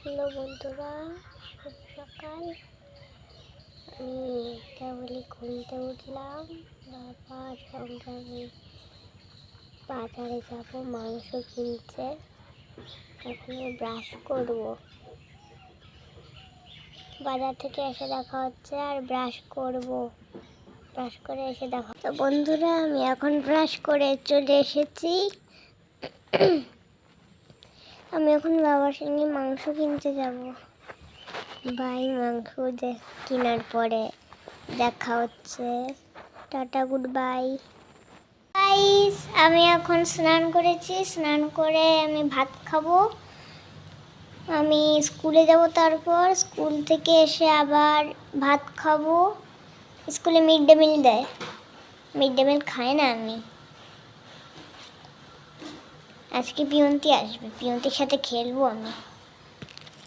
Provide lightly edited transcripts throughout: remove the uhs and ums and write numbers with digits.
Hello বন্ধুরা, শুভ সকাল। আমি কেবলই ঘুমতে উঠলাম। বাবার সঙ্গে আমি বাজারে যাব মাংস কিনতে। এখন আমি ব্রাশ করব। বাজার থেকে এসে দেখা হচ্ছে আর ব্রাশ করব। ব্রাশ করে এসে দেখা তো বন্ধুরা, আমি এখন ব্রাশ করে চলে এসেছি। আমি এখন বাবার সঙ্গে মাংস কিনতে যাব। ভাই মাংস কেনার পরে দেখা হচ্ছে। Tata, good bye guys. আমি এখন স্নান করেছি, স্নান করে আমি ভাত খাবো। আমি স্কুলে যাব, তারপর স্কুল থেকে এসে আবার ভাত খাবো। স্কুলে মিড ডে মিল দেয়, মিড ডে মিল খাই না আমি। আজকে পিয়ন্তি আসবে, পিয়ন্তির সাথে খেলবো আমি।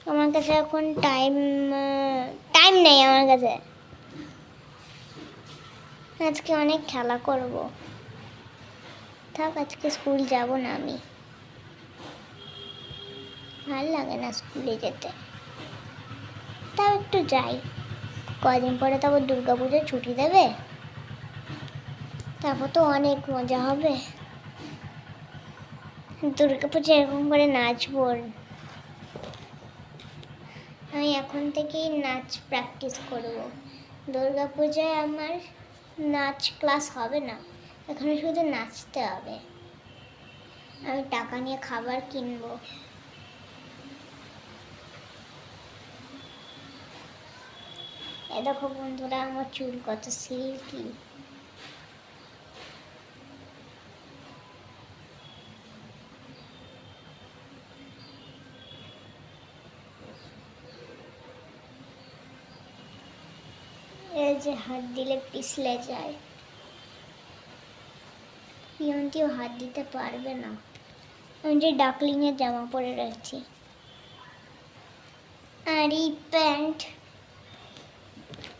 আমার কাছে এখন টাইম নেই আমার কাছে। আজকে অনেক খেলা করব। থাক, আজকে স্কুল যাব না আমি। ভালো লাগে না স্কুলে যেতে, তাও একটু যাই। কদিন পরে তারপর দুর্গাপুজোর ছুটি দেবে, তারপর তো অনেক মজা হবে। দুর্গাপুজো এরকম করে নাচবো। আমি এখন থেকেই নাচ প্র্যাকটিস করব। দুর্গাপূজায় আমার নাচ ক্লাস হবে না, এখানে শুধু নাচতে হবে। আমি টাকা নিয়ে খাবার কিনবো। এ দেখো বন্ধুরা, আমার চুল কত সিল্কি। এই যে হাত দিলে পিছলে যায়, পিয়ন্তিও হাত দিতে পারবে না। আমি যে ডাকলিংয়ের জামা পরে রয়েছি আর এই প্যান্ট।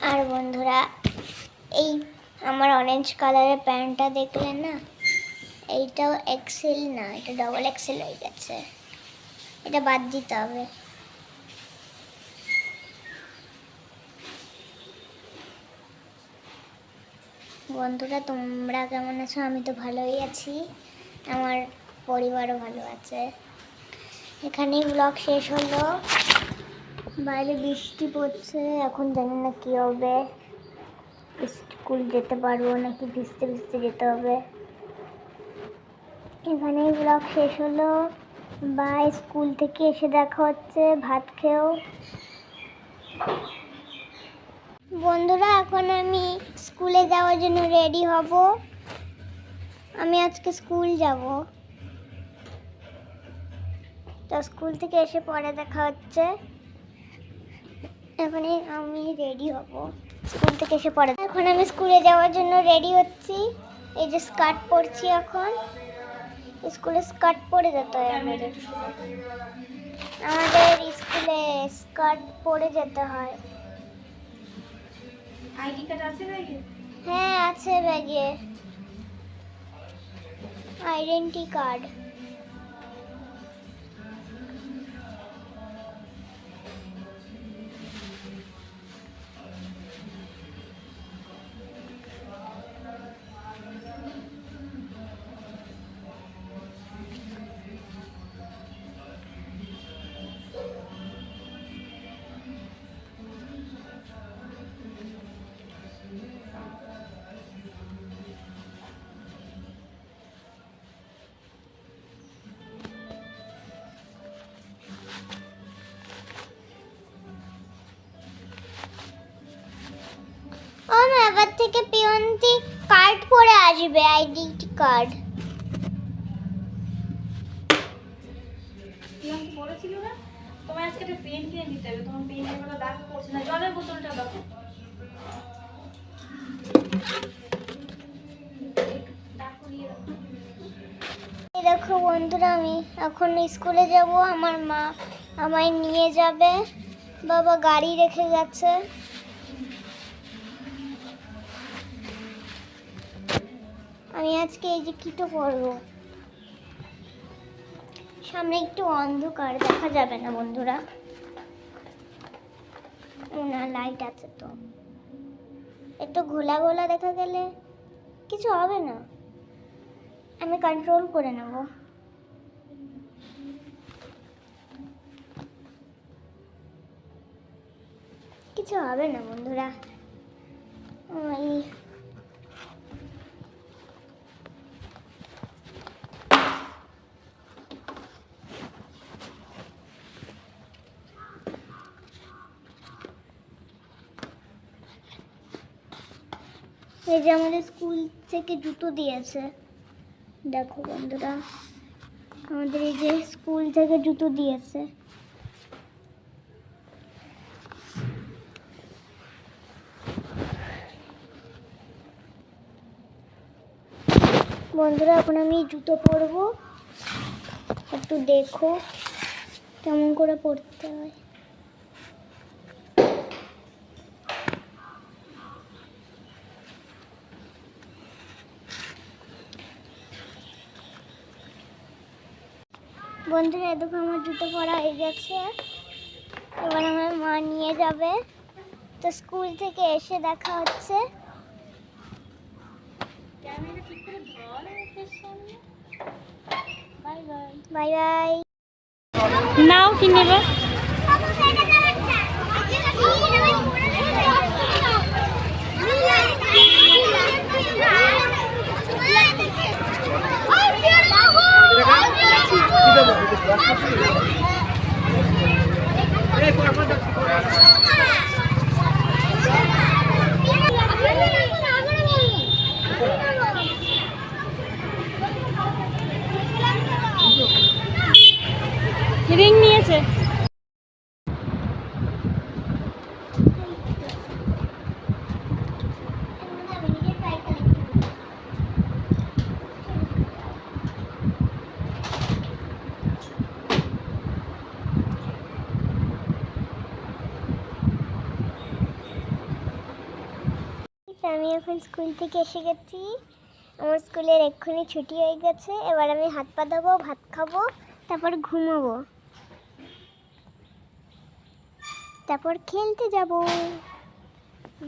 আর বন্ধুরা, এই আমার অরেঞ্জ কালারের প্যান্টটা দেখলেন না, এইটাও এক্সেল না, এটা ডবল এক্সেল হয়ে গেছে। এটা বাদ দিতে হবে। বন্ধুরা, তোমরা কেমন আছো? আমি তো ভালোই আছি, আমার পরিবারও ভালো আছে। এখানেই ব্লগ শেষ হলো। বাইরে বৃষ্টি পড়ছে, এখন জানি না কি হবে। স্কুল যেতে পারবো নাকি ভিজতে ভিজতে যেতে হবে। এখানেই ব্লগ শেষ হলো। বাই। স্কুল থেকে এসে দেখা হচ্ছে, ভাত খেয়েও। বন্ধুরা, এখন আমি স্কুলে যাওয়ার জন্য রেডি হব। আমি আজকে স্কুল যাব, তো স্কুল থেকে এসে পরে দেখা হচ্ছে। এখনই আমি রেডি হব স্কুল থেকে এসে পরে। এখন আমি স্কুলে যাওয়ার জন্য রেডি হচ্ছি। এই যে স্কার্ট পরছি, এখন স্কুলে স্কার্ট পরে যেতে হয় আমাদের স্কুলে স্কার্ট পরে যেতে হয়। আইডি কার্ড আছে ব্যাগে? হ্যাঁ, আছে ব্যাগে আইডেন্টি কার্ড। এবার থেকে পিয়ন্তি কার্ড পরে আসবে, আইডেন্টি কার্ড। পিয়ন্তি পড়েছিল না? তোমার আজকে একটা পেন কিনে দিতে হবে, তোমার পেনের কোনো দাগ পড়ছে না। জলের বোতলটা দাও। দেখো বন্ধুরা, আমি এখন স্কুলে যাব। আমার মা আমায় নিয়ে যাবে, বাবা গাড়ি রেখে গেছে। আমি আজকে এই যে কিটো পরবো। সামনে একটু অন্ধকার, দেখা যাবে না বন্ধুরা। না, লাইট আছে তো। একটু ঘোলা ঘোলা দেখা গেলে কিছু হবে না, আমি কন্ট্রোল করে নেব। কিছু হবে না বন্ধুরা। ওই এই যে আমাদের স্কুল থেকে জুতো দিয়েছে, দেখো বন্ধুরা, আমাদের এই যে স্কুল থেকে জুতো দিয়েছে। বন্ধুরা এখন আমি জুতো পরবো, একটু দেখো কেমন করে পরতে হয়। বন্ধুরা দেখো আমার জুতো পরা হয়ে গেছে, এবার আমার মা নিয়ে যাবে। তো স্কুল থেকে এসে দেখা হচ্ছে। Bye bye. নাও কি নেবে? রিং নিয়েছে। আমি এখন স্কুল থেকে এসে গেছি, আমার স্কুলের এক্ষুনি ছুটি হয়ে গেছে। এবার আমি হাত পা ধোবো, ভাত খাবো, তারপর ঘুমাবো, তারপর খেলতে যাব।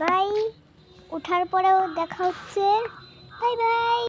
বাই। ওঠার পরেও দেখা হচ্ছে। Bye bye.